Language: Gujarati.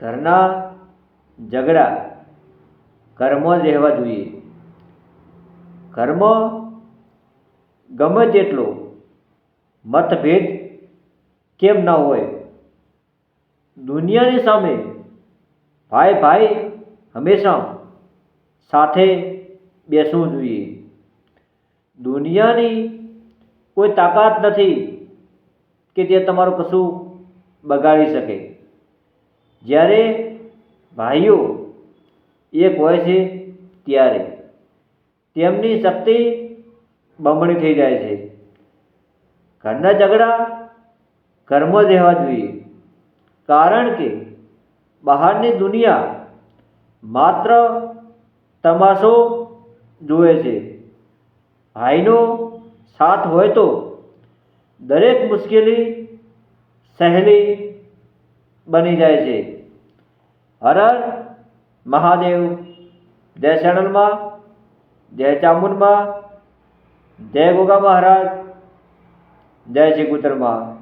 ઘરના ઝઘડા ઘરમાં જ રહેવા જોઈએ. ઘરમાં ગમે તેટલો મતભેદ કેમ ના હોય, દુનિયાની સામે ભાઈ ભાઈ હંમેશા સાથે બેસવું જોઈએ. દુનિયાની કોઈ તાકાત નથી કે તે તમારું કશું બગાડી શકે. જ્યારે ભાઈઓ એક હોય છે ત્યારે તેમની શક્તિ બમણી થઈ જાય છે. ઘરના ઝઘડા ઘરમાં જ રહેવા જોઈએ, કારણ કે બહારની દુનિયા માત્ર તમાશો જુએ છે. ભાઈનો સાથ હોય તો દરેક મુશ્કેલી સહેલી બની જાય છે. હર હર મહાદેવ. જય ચેનલમાં, જય ચામુંડમાં, જય ગોગા મહારાજ, જય શ્રી કુતરમાં.